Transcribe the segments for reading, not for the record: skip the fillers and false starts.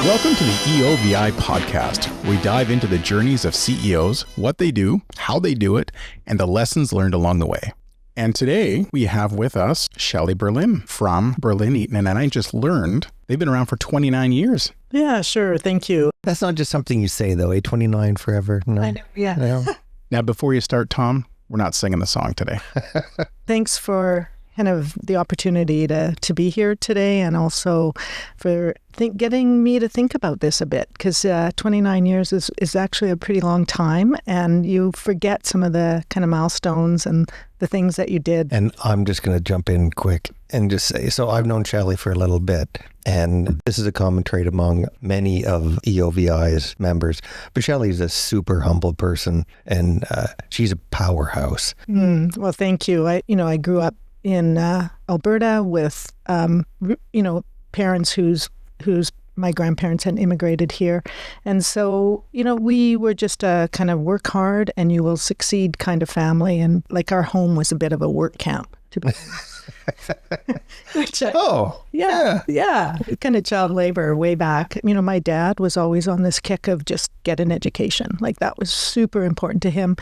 Welcome to the EOVI podcast. We dive into the journeys of CEOs, what they do, how they do it, and the lessons learned along the way. And today we have with us Shelly Berlin from Berlin Eaton, and I just learned they've been around for 29 years. Yeah, sure. Thank you. That's not just something you say, though. 29 forever. No. I know. Yeah. No. Now, before you start, Tom, we're not singing the song today. Thanks for kind of the opportunity to be here today, and also for getting me to think about this a bit, because 29 years is actually a pretty long time, and you forget some of the kind of milestones and the things that you did. And I'm just going to jump in quick and just say, so I've known Shelly for a little bit, and this is a common trait among many of EOVI's members, but Shelly's a super humble person, and she's a powerhouse. Well, thank you. I grew up in Alberta with, parents whose my grandparents had immigrated here. And so, we were just a kind of work hard and you will succeed kind of family. And like our home was a bit of a work camp. Yeah. Kind of child labor way back. My dad was always on this kick of just get an education. Like that was super important to him.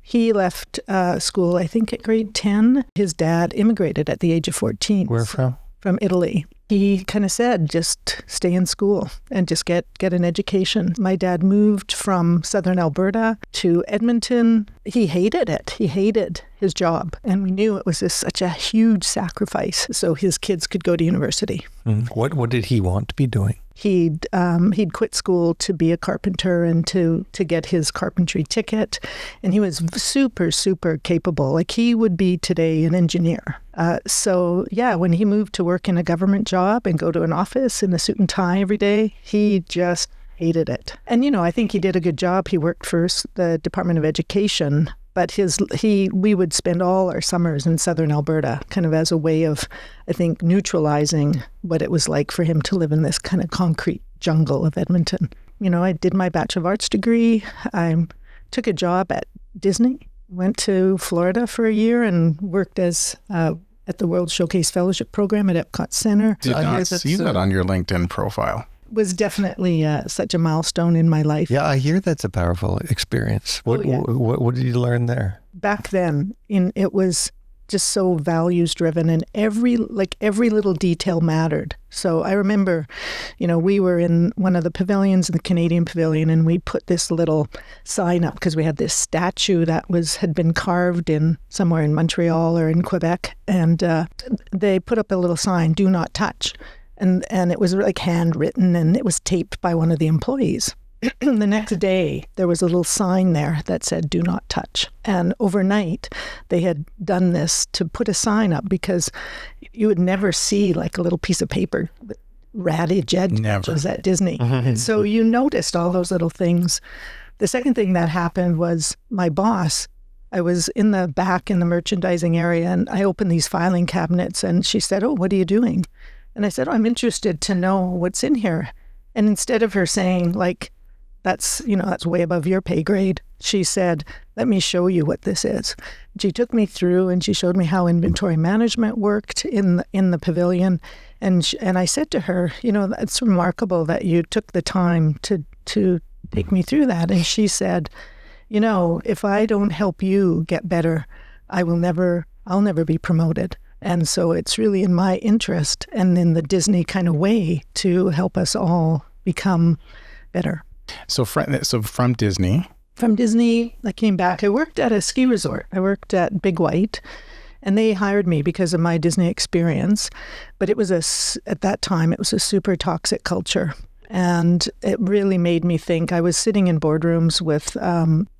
He left school, I think, at grade 10. His dad immigrated at the age of 14. Where from? From Italy. He kind of said, just stay in school and just get an education. My dad moved from southern Alberta to Edmonton. He hated it. He hated his job. And we knew it was such a huge sacrifice so his kids could go to university. What did he want to be doing? He'd quit school to be a carpenter and to get his carpentry ticket. And he was super, super capable. Like he would be today an engineer. When he moved to work in a government job and go to an office in a suit and tie every day, he just hated it. And, I think he did a good job. He worked for the Department of Education, but we would spend all our summers in southern Alberta kind of as a way of, I think, neutralizing what it was like for him to live in this kind of concrete jungle of Edmonton. I did my Bachelor of Arts degree. I took a job at Disney, went to Florida for a year and worked as at the World Showcase Fellowship Program at Epcot Center. Did not see that on your LinkedIn profile. Was definitely such a milestone in my life. Yeah, I hear that's a powerful experience. What did you learn there? Back then, it was just so values driven, and every little detail mattered. So I remember, we were in one of the pavilions, the Canadian Pavilion, and we put this little sign up because we had this statue that had been carved in somewhere in Montreal or in Quebec, and they put up a little sign, "Do not touch." And it was like handwritten, and it was taped by one of the employees. The next day, there was a little sign there that said, "Do not touch." And overnight, they had done this to put a sign up because you would never see like a little piece of paper with ratted edges at Disney. And so you noticed all those little things. The second thing that happened was my boss, I was in the back in the merchandising area, and I opened these filing cabinets, and she said, "Oh, what are you doing?" And I said, "Oh, I'm interested to know what's in here." And instead of her saying, like, that's way above your pay grade, she said, "Let me show you what this is." She took me through and she showed me how inventory management worked in the pavilion. And I said to her, "It's remarkable that you took the time to take me through that." And she said, "If I don't help you get better, I'll never be promoted. And so it's really in my interest and in the Disney kind of way to help us all become better." So from Disney? From Disney, I came back. I worked at a ski resort. I worked at Big White, and they hired me because of my Disney experience. But at that time, it was a super toxic culture. And it really made me think. I was sitting in boardrooms with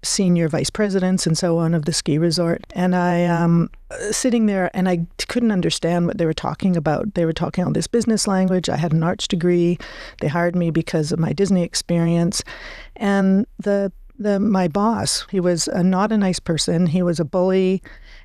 senior vice presidents and so on of the ski resort. And I sitting there, and I couldn't understand what they were talking about. They were talking all this business language. I had an arts degree. They hired me because of my Disney experience. And my boss, he was not a nice person. He was a bully.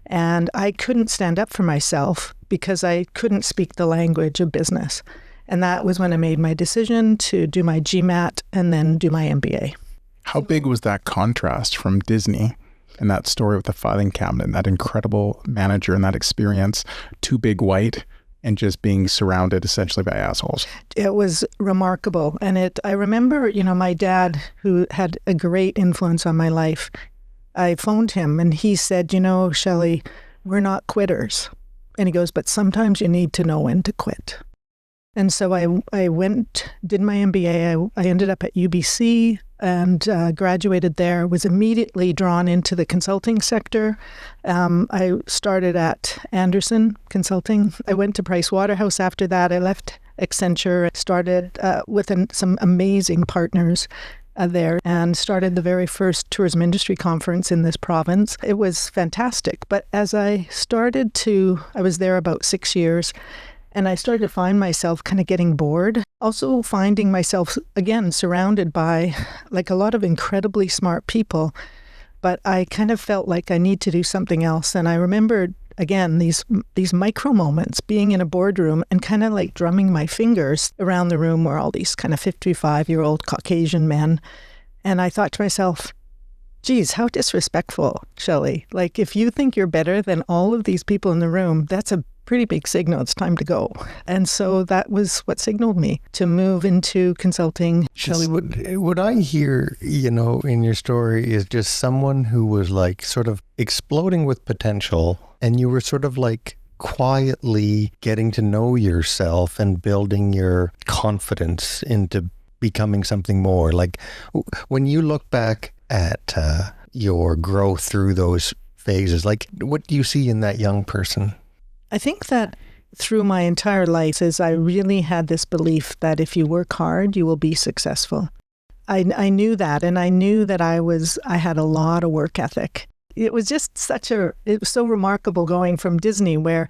And I couldn't stand up for myself because I couldn't speak the language of business. And that was when I made my decision to do my GMAT and then do my MBA. How big was that contrast from Disney and that story with the filing cabinet, and that incredible manager and that experience, to Big White and just being surrounded essentially by assholes. It was remarkable. And I remember, my dad, who had a great influence on my life, I phoned him and he said, Shelly, we're not quitters. And he goes, but sometimes you need to know when to quit. And so I went, did my MBA. I ended up at UBC and graduated there, was immediately drawn into the consulting sector. I started at Anderson Consulting. I went to Price Waterhouse after that. I left Accenture, started with some amazing partners there and started the very first tourism industry conference in this province. It was fantastic. But as I was there about 6 years, and I started to find myself kind of getting bored. Also finding myself, again, surrounded by like a lot of incredibly smart people. But I kind of felt like I need to do something else. And I remembered, again, these micro moments, being in a boardroom and kind of like drumming my fingers around the room were all these kind of 55-year-old Caucasian men. And I thought to myself, geez, how disrespectful, Shelly. Like, if you think you're better than all of these people in the room, that's a pretty big signal. It's time to go. And so that was what signaled me to move into consulting. Shelly, what I hear, in your story is just someone who was like sort of exploding with potential, and you were sort of like quietly getting to know yourself and building your confidence into becoming something more. Like, when you look back at your growth through those phases, like, what do you see in that young person? I think that through my entire life is I really had this belief that if you work hard, you will be successful. I knew that, and I knew that I had a lot of work ethic. It was just it was so remarkable going from Disney, where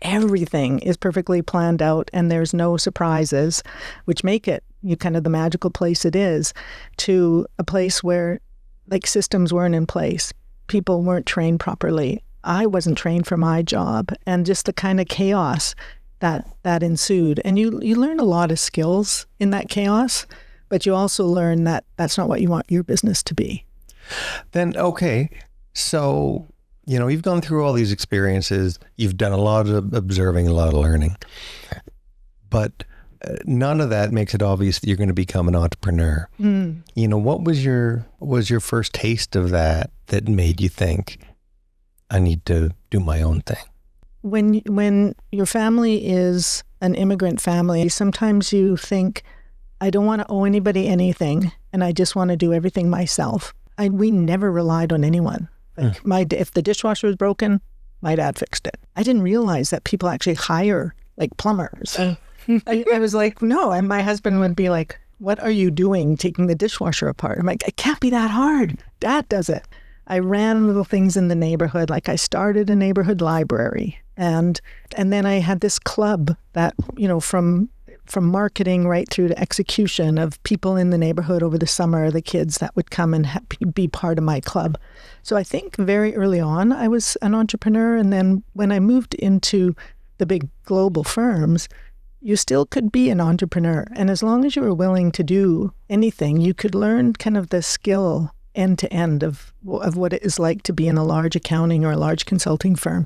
everything is perfectly planned out and there's no surprises, which make it kind of the magical place it is, to a place where like systems weren't in place. People weren't trained properly. I wasn't trained for my job, and just the kind of chaos that ensued. And you learn a lot of skills in that chaos, but you also learn that that's not what you want your business to be. Then, okay, so, you've gone through all these experiences, you've done a lot of observing, a lot of learning, but none of that makes it obvious that you're going to become an entrepreneur. What was your first taste of that made you think, I need to do my own thing? When your family is an immigrant family, sometimes you think, I don't want to owe anybody anything, and I just want to do everything myself. We never relied on anyone. Like if the dishwasher was broken, my dad fixed it. I didn't realize that people actually hire like plumbers. I was like, no. And my husband would be like, what are you doing taking the dishwasher apart? I'm like, it can't be that hard. Dad does it. I ran little things in the neighborhood. Like, I started a neighborhood library. And then I had this club that, from marketing right through to execution, of people in the neighborhood over the summer, the kids that would come and be part of my club. So I think very early on, I was an entrepreneur. And then when I moved into the big global firms, you still could be an entrepreneur. And as long as you were willing to do anything, you could learn kind of the skill end to end of what it is like to be in a large accounting or a large consulting firm.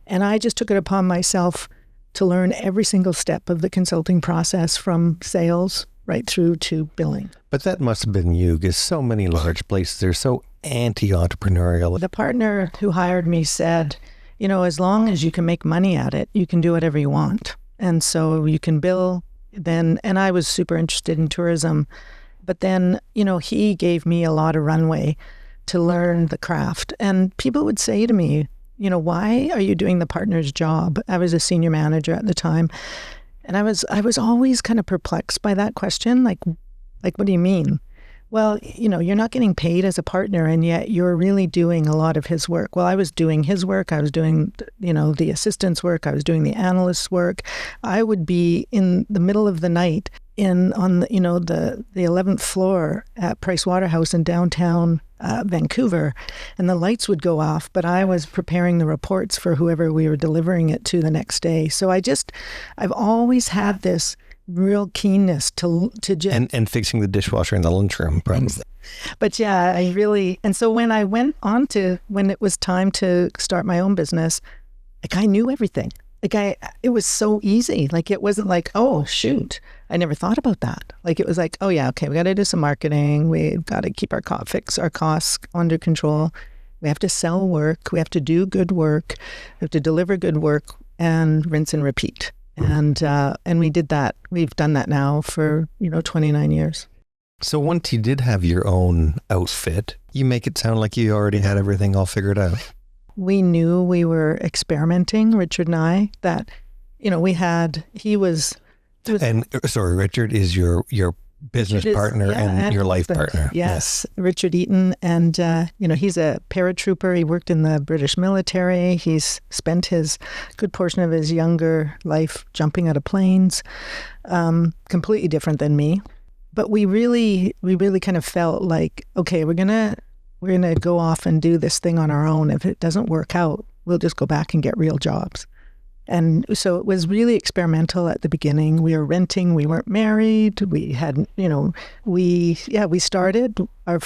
And I just took it upon myself to learn every single step of the consulting process, from sales right through to billing. But that must have been you, because so many large places are so anti-entrepreneurial. The partner who hired me said, as long as you can make money at it, you can do whatever you want. And so you can bill then, and I was super interested in tourism. But then, he gave me a lot of runway to learn the craft. And people would say to me, why are you doing the partner's job? I was a senior manager at the time. And I was always kind of perplexed by that question. Like, what do you mean? Well, you're not getting paid as a partner, and yet you're really doing a lot of his work. Well, I was doing his work. I was doing, the assistant's work. I was doing the analyst's work. I would be in the middle of the night on the 11th floor at Price Waterhouse in downtown Vancouver, and the lights would go off, but I was preparing the reports for whoever we were delivering it to the next day. So I've always had this real keenness to just... And fixing the dishwasher in the lunchroom, probably. But yeah, and so when I went on when it was time to start my own business, like, I knew everything. it was so easy. Like, it wasn't like, oh, shoot, I never thought about that. Like, it was like, oh yeah, okay, we got to do some marketing. We've got to keep our costs under control. We have to sell work. We have to do good work. We have to deliver good work, and rinse and repeat. And we did that. We've done that now for, 29 years. So once you did have your own outfit, you make it sound like you already had everything all figured out. We knew we were experimenting, Richard and I, that, Sorry, Richard is your business partner and your life partner. Yes, Richard Eaton. And, he's a paratrooper. He worked in the British military. He's spent his good portion of his younger life jumping out of planes, completely different than me. But we really kind of felt like, okay, we're gonna go off and do this thing on our own. If it doesn't work out, we'll just go back and get real jobs. And so it was really experimental at the beginning. We were renting. We weren't married. We had, we started in our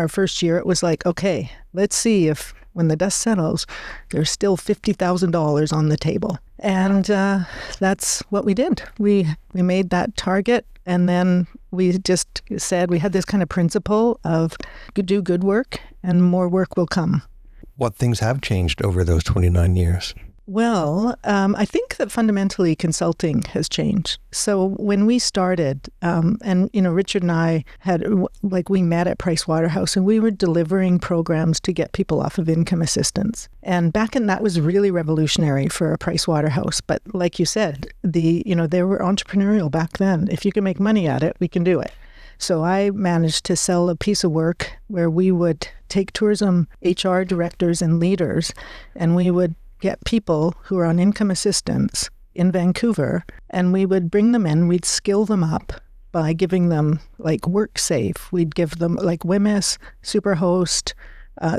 first year. It was like, okay, let's see if when the dust settles, there's still $50,000 on the table. And that's what we did. We made that target. And then we just said we had this kind of principle of do good work and more work will come. What things have changed over those 29 years? Well, I think that fundamentally consulting has changed. So when we started, Richard and I we met at Price Waterhouse, and we were delivering programs to get people off of income assistance. And that was really revolutionary for a Price Waterhouse. But like you said, they were entrepreneurial back then. If you can make money at it, we can do it. So I managed to sell a piece of work where we would take tourism HR directors and leaders, and we would get people who are on income assistance in Vancouver, and we would bring them in. We'd skill them up by giving them like WorkSafe. We'd give them like WMIS, Superhost,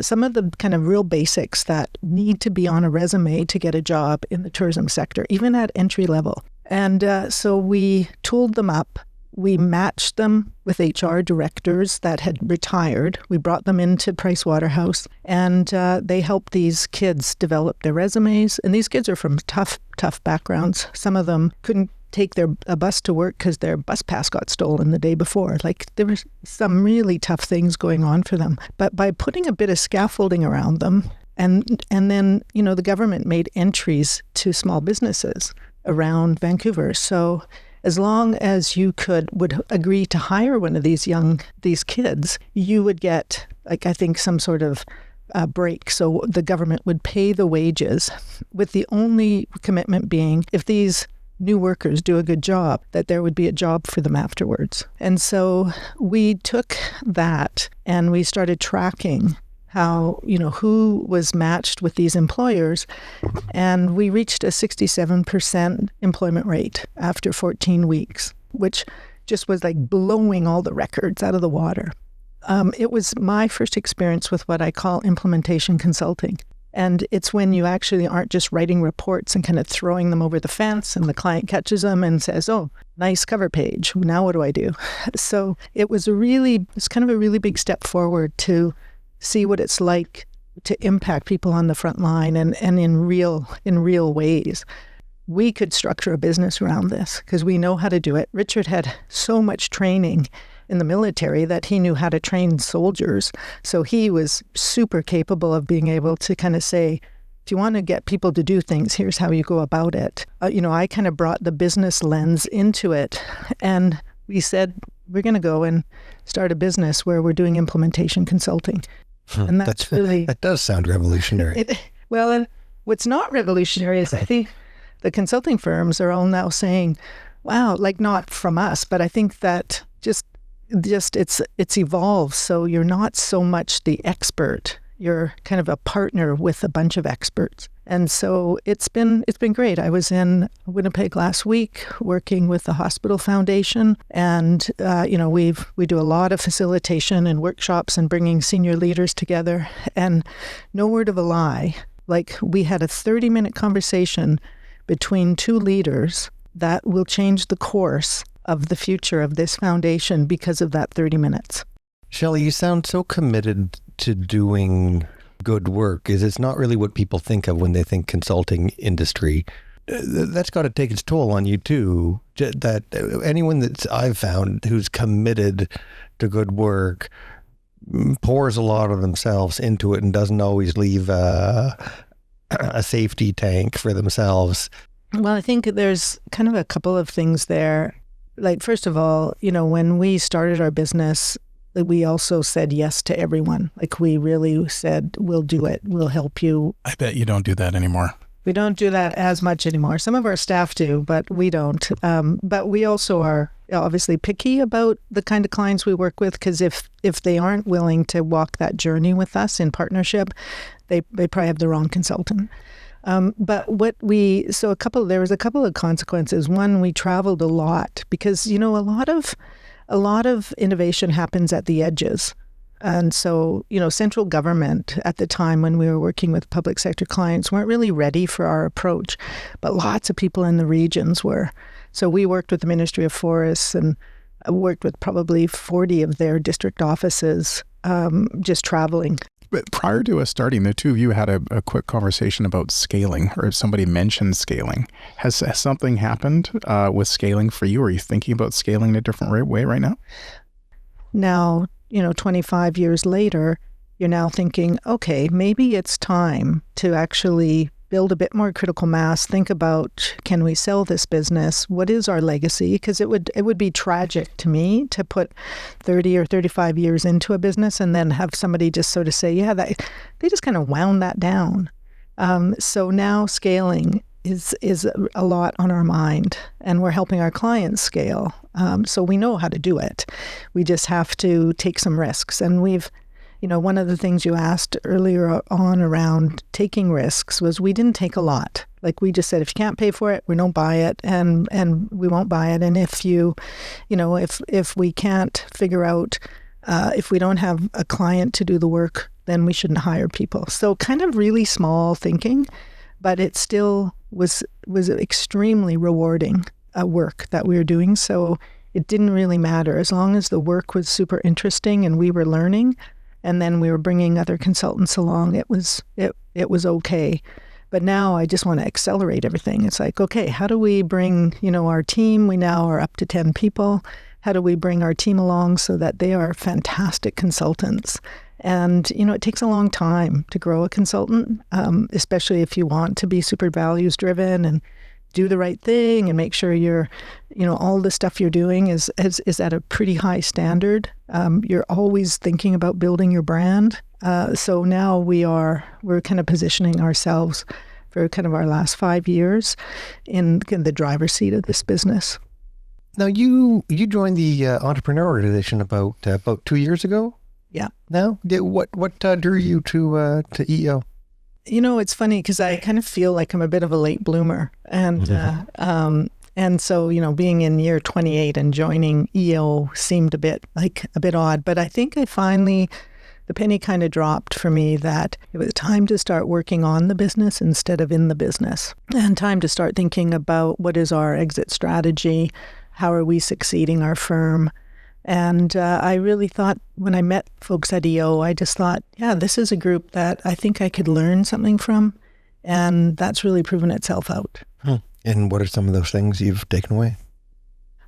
some of the kind of real basics that need to be on a resume to get a job in the tourism sector, even at entry level. And so we tooled them up. We matched them with HR directors that had retired. We brought them into Price Waterhouse, and they helped these kids develop their resumes. And these kids are from tough backgrounds. Some of them couldn't take a bus to work because their bus pass got stolen the day before. Like, there was some really tough things going on for them. But by putting a bit of scaffolding around them, and then, the government made entries to small businesses around Vancouver. So as long as you would agree to hire one of these kids, you would get, I think, some sort of break. So the government would pay the wages, with the only commitment being, if these new workers do a good job, that there would be a job for them afterwards. And so we took that and we started tracking how, who was matched with these employers. And we reached a 67% employment rate after 14 weeks, which just was like blowing all the records out of the water. It was my first experience with what I call implementation consulting. And it's when you actually aren't just writing reports and kind of throwing them over the fence, and the client catches them and says, oh, nice cover page. Now what do I do? So it's kind of a really big step forward to see what it's like to impact people on the front line and in real ways. We could structure a business around this because we know how to do it. Richard had so much training in the military that he knew how to train soldiers. So he was super capable of being able to kind of say, if you want to get people to do things, here's how you go about it. I kind of brought the business lens into it, and we said, we're going to go and start a business where we're doing implementation consulting. And that's really... That does sound revolutionary. And what's not revolutionary is I think the consulting firms are all now saying, wow, like not from us, but I think that just it's evolved. So you're not so much the expert. You're kind of a partner with a bunch of experts. And so it's been great. I was in Winnipeg last week working with the Hospital Foundation, and we do a lot of facilitation and workshops and bringing senior leaders together. And no word of a lie, like we had a 30-minute conversation between two leaders that will change the course of the future of this foundation because of that 30 minutes. Shelly, you sound so committed to doing good work. It's not really what people think of when they think consulting industry. that's got to take its toll on you too. That anyone that I've found who's committed to good work pours a lot of themselves into it and doesn't always leave a safety tank for themselves. Well, I think there's kind of a couple of things there. Like, first of all, when we started our business, we also said yes to everyone. Like, we really said, we'll do it. We'll help you. I bet you don't do that anymore. We don't do that as much anymore. Some of our staff do, but we don't. But we also are obviously picky about the kind of clients we work with, because if they aren't willing to walk that journey with us in partnership, they probably have the wrong consultant. But there was a couple of consequences. One, we traveled a lot because, a lot of innovation happens at the edges. And so, central government at the time when we were working with public sector clients weren't really ready for our approach, but lots of people in the regions were. So we worked with the Ministry of Forests and worked with probably 40 of their district offices, just traveling. But prior to us starting, the two of you had a quick conversation about scaling, or somebody mentioned scaling. Has something happened with scaling for you? Are you thinking about scaling in a different way right now? Now, 25 years later, you're now thinking, okay, maybe it's time to actually build a bit more critical mass, think about, can we sell this business? What is our legacy? Because it would be tragic to me to put 30 or 35 years into a business and then have somebody just sort of say, yeah, they just kind of wound that down. So now scaling is a lot on our mind, and we're helping our clients scale. So we know how to do it. We just have to take some risks. And one of the things you asked earlier on around taking risks was we didn't take a lot. Like, we just said, if you can't pay for it, we don't buy it, and we won't buy it. And if if we can't figure out, if we don't have a client to do the work, then we shouldn't hire people. So kind of really small thinking, but it still was extremely rewarding work that we were doing. So it didn't really matter as long as the work was super interesting and we were learning. And then we were bringing other consultants along. It was okay. But now I just want to accelerate everything. It's like, okay, how do we bring, our team? We now are up to 10 people. How do we bring our team along so that they are fantastic consultants? And, it takes a long time to grow a consultant, especially if you want to be super values driven and do the right thing and make sure you're, all the stuff you're doing is at a pretty high standard. You're always thinking about building your brand. So now we're kind of positioning ourselves for kind of our last 5 years in the driver's seat of this business. Now you joined the entrepreneur organization about 2 years ago. Yeah. Now, what drew you to EO? It's funny because I kind of feel like I'm a bit of a late bloomer, and so being in year 28 and joining EO seemed a bit odd. But I think the penny kind of dropped for me that it was time to start working on the business instead of in the business, and time to start thinking about what is our exit strategy, how are we succeeding our firm. And I really thought when I met folks at EO, I just thought, yeah, this is a group that I think I could learn something from. And that's really proven itself out. And what are some of those things you've taken away?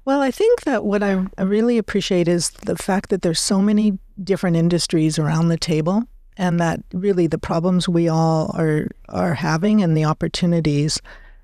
Well, I think that what I really appreciate is the fact that there's so many different industries around the table, and that really the problems we all are having and the opportunities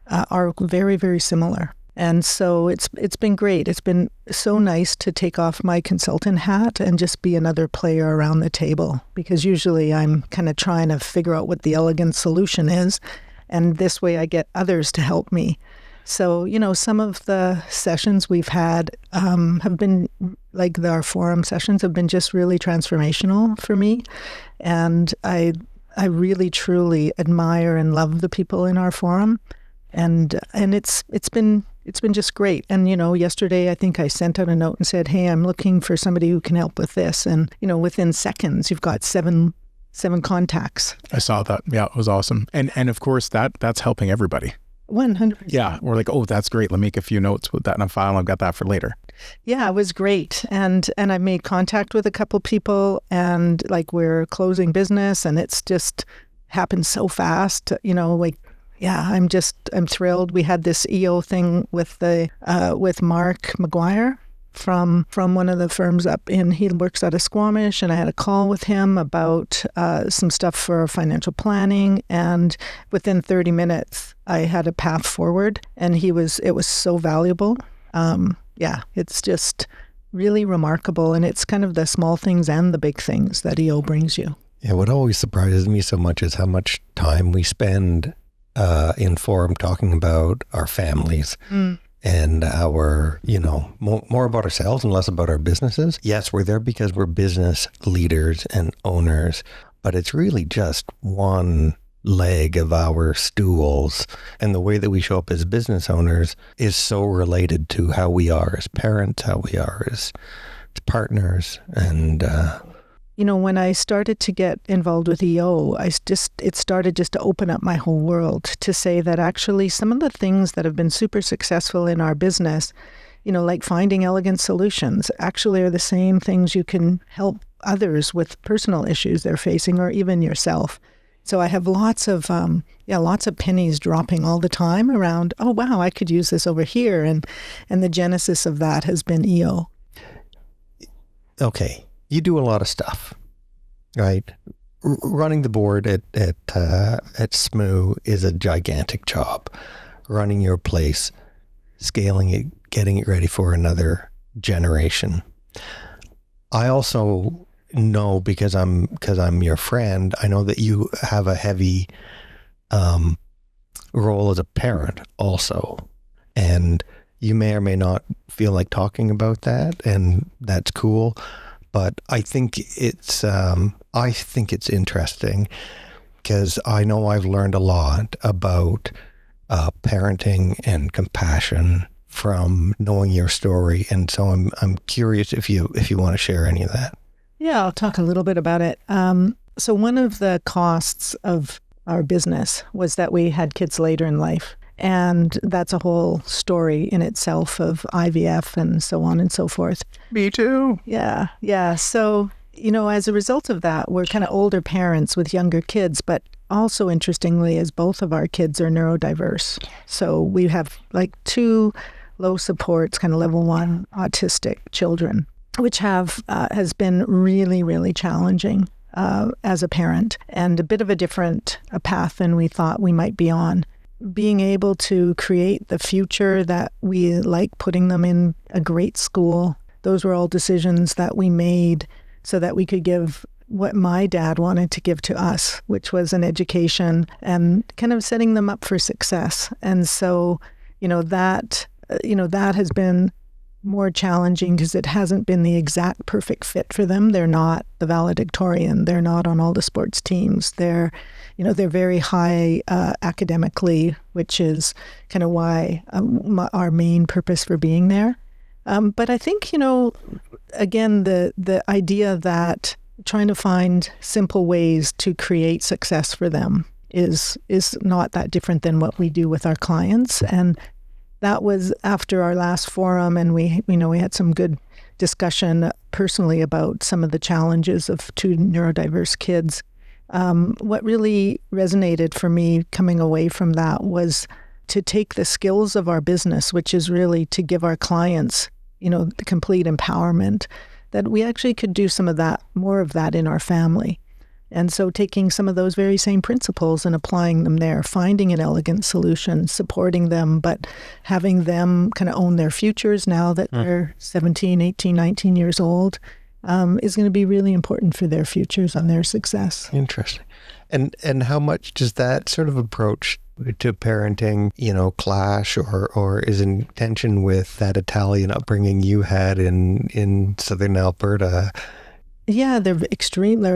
are very, very similar. And so it's been great. It's been so nice to take off my consultant hat and just be another player around the table, because usually I'm kind of trying to figure out what the elegant solution is, and this way I get others to help me. So, some of the sessions we've had have been, like our forum sessions have been just really transformational for me. And I really, truly admire and love the people in our forum. And it's been just great. And, yesterday I think I sent out a note and said, hey, I'm looking for somebody who can help with this. And, within seconds, you've got seven contacts. I saw that. Yeah, it was awesome. And of course, that's helping everybody. 100%. Yeah, we're like, oh, that's great. Let me make a few notes, put that in a file. I've got that for later. Yeah, it was great. And I made contact with a couple people, and we're closing business, and it's just happened so fast, I'm thrilled. We had this EO thing with Mark McGuire from one of the firms he works out of Squamish, and I had a call with him about some stuff for financial planning, and within 30 minutes I had a path forward, and it was so valuable. It's just really remarkable, and it's kind of the small things and the big things that EO brings you. Yeah, what always surprises me so much is how much time we spend in forum talking about our families. And our, more about ourselves and less about our businesses. Yes, we're there because we're business leaders and owners, but it's really just one leg of our stools. And the way that we show up as business owners is so related to how we are as parents, how we are as partners. And when I started to get involved with EO, it started just to open up my whole world to say that actually some of the things that have been super successful in our business, like finding elegant solutions, actually are the same things you can help others with personal issues they're facing, or even yourself. So I have lots of pennies dropping all the time around, oh, wow, I could use this over here. And the genesis of that has been EO. Okay. You do a lot of stuff, right? Running the board at SMU is a gigantic job. Running your place, scaling it, getting it ready for another generation. I also know, because I'm your friend, I know that you have a heavy role as a parent also, and you may or may not feel like talking about that, and that's cool. But I think it's interesting, because I know I've learned a lot about parenting and compassion from knowing your story, and so I'm curious if you want to share any of that. Yeah, I'll talk a little bit about it. So one of the costs of our business was that we had kids later in life. And that's a whole story in itself of IVF and so on and so forth. Me too. Yeah. So, as a result of that, we're kind of older parents with younger kids, but also interestingly, as both of our kids are neurodiverse. So we have like 2 low supports, kind of level 1 autistic children, which has been really, really challenging as a parent, and a bit of a different path than we thought we might be on. Being able to create the future that we like, putting them in a great school, those were all decisions that we made so that we could give what my dad wanted to give to us, which was an education, and kind of setting them up for success. And so, that has been more challenging because it hasn't been the exact perfect fit for them. They're not the valedictorian. They're not on all the sports teams. They're very high academically, which is kind of why our main purpose for being there. But I think, again, the idea that trying to find simple ways to create success for them is not that different than what we do with our clients. And that was after our last forum, and we had some good discussion personally about some of the challenges of 2 neurodiverse kids. What really resonated for me coming away from that was to take the skills of our business, which is really to give our clients, the complete empowerment, that we actually could do some of that, more of that in our family. And so taking some of those very same principles and applying them there, finding an elegant solution, supporting them, but having them kind of own their futures now that they're 17, 18, 19 years old, is going to be really important for their futures and their success. Interesting. And how much does that sort of approach to parenting, clash or is in tension with that Italian upbringing you had in southern Alberta? Yeah, they're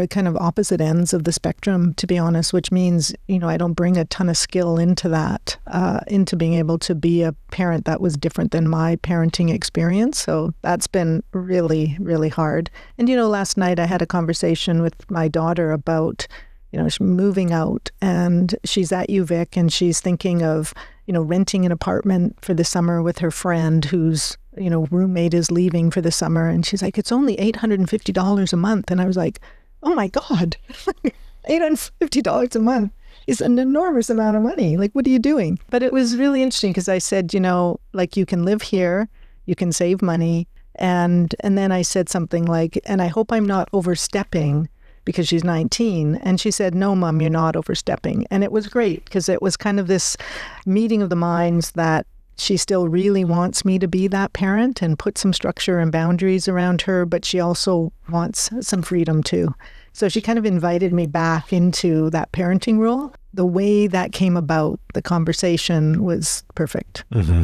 kind of opposite ends of the spectrum, to be honest, which means, I don't bring a ton of skill into that, into being able to be a parent that was different than my parenting experience. So that's been really, really hard. And, last night I had a conversation with my daughter about, she's moving out, and she's at UVic, and she's thinking of, renting an apartment for the summer with her friend whose roommate is leaving for the summer. And she's like, it's only $850 a month. And I was like, oh my God, $850 a month. is an enormous amount of money. Like, what are you doing? But it was really interesting because I said, like, you can live here, you can save money. And then I said something like, and I hope I'm not overstepping, because she's 19. And she said, no, Mom, you're not overstepping. And it was great because it was kind of this meeting of the minds that she still really wants me to be that parent and put some structure and boundaries around her, but she also wants some freedom too. So she kind of invited me back into that parenting role. The way that came about, the conversation was perfect. Mm-hmm.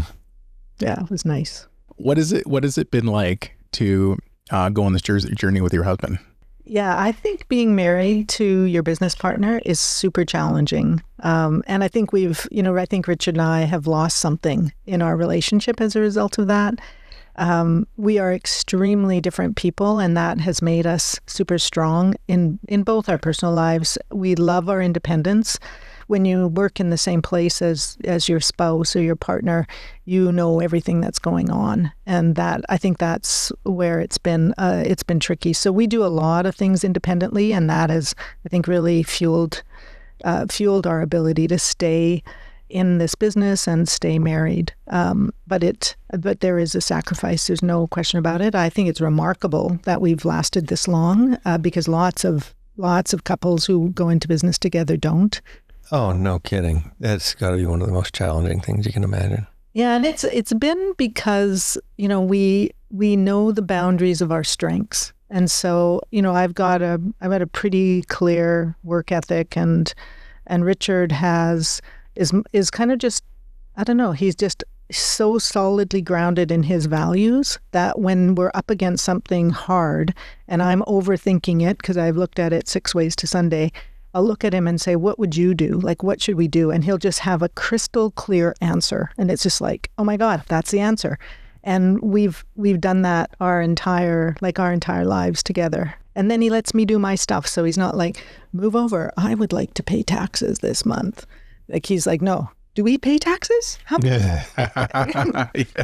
Yeah, it was nice. What has it been like to go on this journey with your husband? Yeah, I think being married to your business partner is super challenging. And I think I think Richard and I have lost something in our relationship as a result of that. We are extremely different people, and that has made us super strong in both our personal lives. We love our independence. When you work in the same place as your spouse or your partner, you know everything that's going on, and that I think that's where it's been tricky. So we do a lot of things independently, and that has, I think, really fueled our ability to stay in this business and stay married. But there is a sacrifice. There's no question about it. I think it's remarkable that we've lasted this long because lots of couples who go into business together don't. Oh, no kidding. That's got to be one of the most challenging things you can imagine. Yeah, and it's been because, we know the boundaries of our strengths. And so, I've got a pretty clear work ethic, and Richard is kind of just, I don't know, he's just so solidly grounded in his values that when we're up against something hard and I'm overthinking it because I've looked at it 6 ways to Sunday, I'll look at him and say, what would you do? Like, what should we do? And he'll just have a crystal clear answer. And it's just like, oh my God, that's the answer. And we've done that our entire lives together. And then he lets me do my stuff. So he's not like, move over, I would like to pay taxes this month. Like, he's like, no, do we pay taxes? Yeah.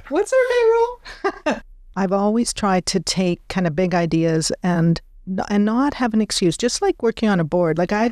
What's our payroll? I've always tried to take kind of big ideas and not have an excuse, just like working on a board. Like I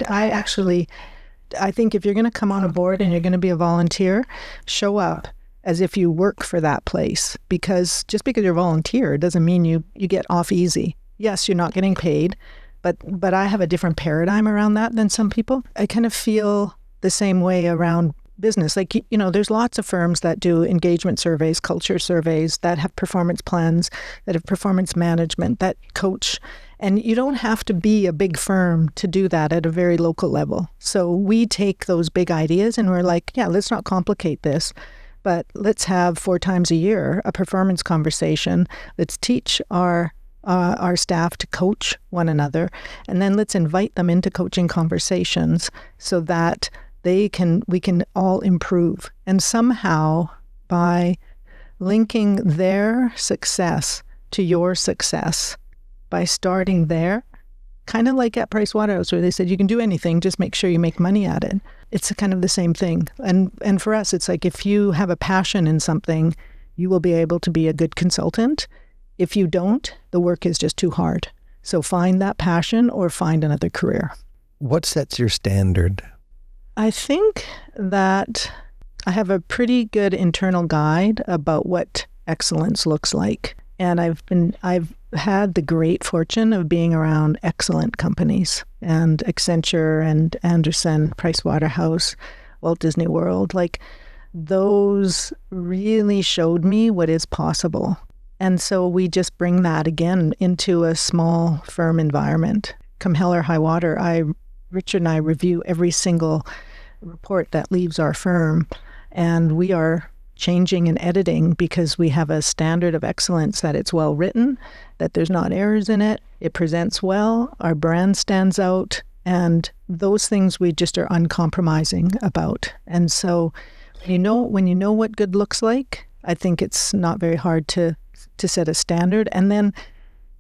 think if you're going to come on a board and you're going to be a volunteer, show up as if you work for that place, because just because you're a volunteer doesn't mean you get off easy. Yes, you're not getting paid, but I have a different paradigm around that than some people. I kind of feel the same way around business. Like, there's lots of firms that do engagement surveys, culture surveys, that have performance plans, that have performance management, that coach. And you don't have to be a big firm to do that at a very local level. So we take those big ideas and we're like, yeah, let's not complicate this, but let's have 4 times a year a performance conversation. Let's teach our staff to coach one another, and then let's invite them into coaching conversations so that we can all improve. And somehow, by linking their success to your success, by starting there, kind of like at Pricewaterhouse, where they said you can do anything, just make sure you make money at it. It's kind of the same thing. And for us, it's like if you have a passion in something, you will be able to be a good consultant. If you don't, the work is just too hard. So find that passion or find another career. What sets your standard? I think that I have a pretty good internal guide about what excellence looks like. And I've had the great fortune of being around excellent companies, and Accenture and Andersen, Pricewaterhouse, Walt Disney World. Like, those really showed me what is possible. And so we just bring that again into a small firm environment. Come hell or high water, Richard and I review every single report that leaves our firm, and we are changing and editing because we have a standard of excellence, that it's well written, that there's not errors in it, it presents well, our brand stands out, and those things we just are uncompromising about. And so when you know what good looks like, I think it's not very hard to set a standard, and then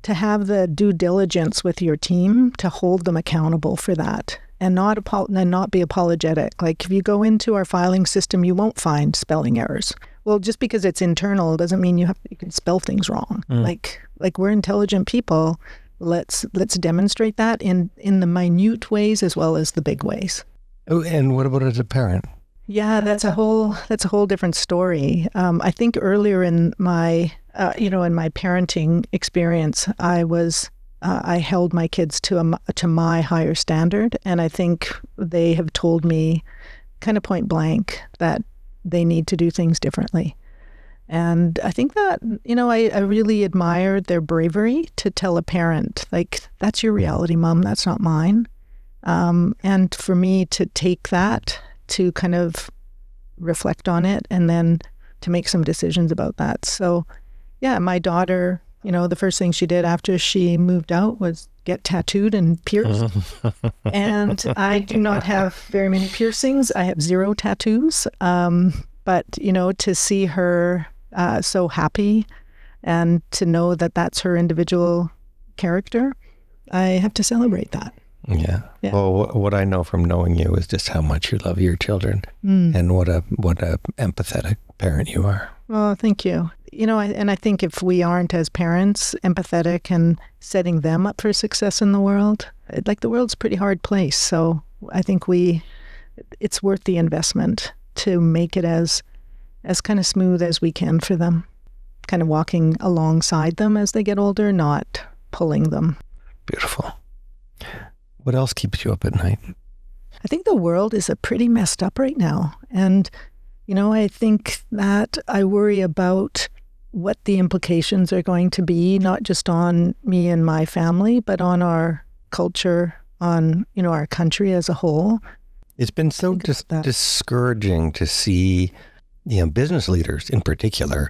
to have the due diligence with your team to hold them accountable for that. And not be apologetic. Like, if you go into our filing system, you won't find spelling errors. Well, just because it's internal doesn't mean you can spell things wrong. Like we're intelligent people. Let's demonstrate that in the minute ways as well as the big ways. Oh, and what about as a parent? Yeah, that's a whole different story. I think earlier in my in my parenting experience, I held my kids to my higher standard, and I think they have told me kind of point blank that they need to do things differently. And I think that, I really admire their bravery to tell a parent, like, that's your reality, Mom, that's not mine. And for me to take that, to kind of reflect on it, and then to make some decisions about that. So, yeah, my daughter, the first thing she did after she moved out was get tattooed and pierced. And I do not have very many piercings. I have 0 tattoos. But, to see her so happy and to know that that's her individual character, I have to celebrate that. Yeah. Well, what I know from knowing you is just how much you love your children and what a empathetic parent you are. Well, thank you. I think if we aren't as parents empathetic and setting them up for success in the world, the world's a pretty hard place. So I think it's worth the investment to make it as kind of smooth as we can for them, kind of walking alongside them as they get older, not pulling them. Beautiful. What else keeps you up at night? I think the world is pretty messed up right now. And, I think that I worry about what the implications are going to be, not just on me and my family, but on our culture, on, our country as a whole. It's been so discouraging to see, business leaders in particular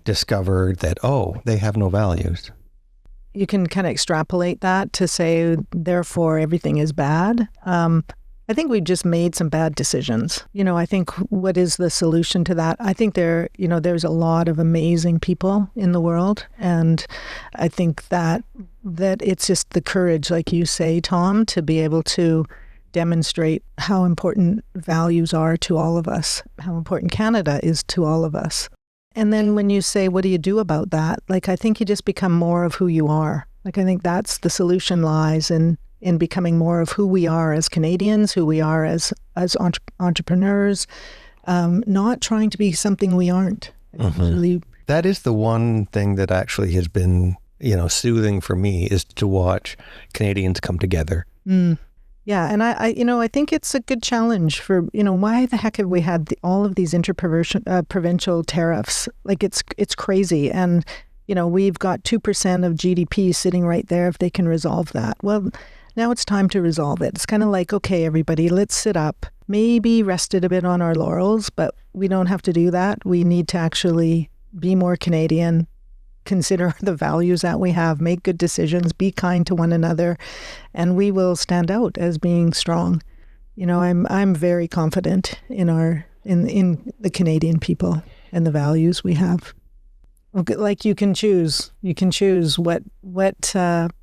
discover that, they have no values. You can kind of extrapolate that to say, therefore, everything is bad. I think we've just made some bad decisions. I think what is the solution to that? I think there's a lot of amazing people in the world. And I think that it's just the courage, like you say, Tom, to be able to demonstrate how important values are to all of us, how important Canada is to all of us. And then when you say, what do you do about that? I think you just become more of who you are. I think that's the solution lies in becoming more of who we are as Canadians, who we are as entrepreneurs, not trying to be something we aren't. Really, that is the one thing that actually has been, soothing for me, is to watch Canadians come together. Yeah, and I think it's a good challenge for, why the heck have we had all of these provincial tariffs? It's crazy. And, we've got 2% of GDP sitting right there if they can resolve that. Well, now it's time to resolve it. It's kind of like, okay, everybody, let's sit up, maybe rested a bit on our laurels, but we don't have to do that. We need to actually be more Canadian, consider the values that we have, make good decisions, be kind to one another, and we will stand out as being strong. I'm very confident in the Canadian people and the values we have. Like you can choose what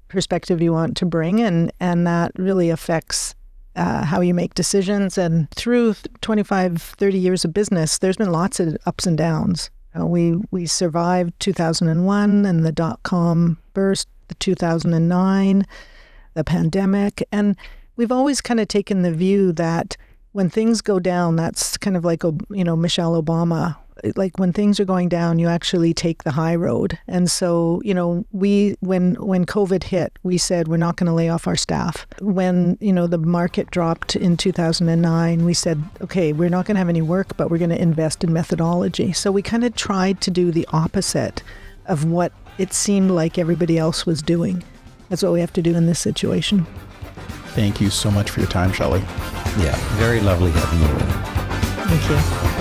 perspective you want to bring, and that really affects how you make decisions. And through 25, 30 years of business, there's been lots of ups and downs. We survived 2001 and the dot-com burst, the 2009, the pandemic. And we've always kind of taken the view that when things go down, that's kind of like, Michelle Obama. Like when things are going down, you actually take the high road. And so, when COVID hit, we said we're not going to lay off our staff. When, the market dropped in 2009, we said, okay, we're not going to have any work, but we're going to invest in methodology. So we kind of tried to do the opposite of what it seemed like everybody else was doing. That's what we have to do in this situation. Thank you so much for your time, Shelly. Yeah, very lovely having you in. Thank you.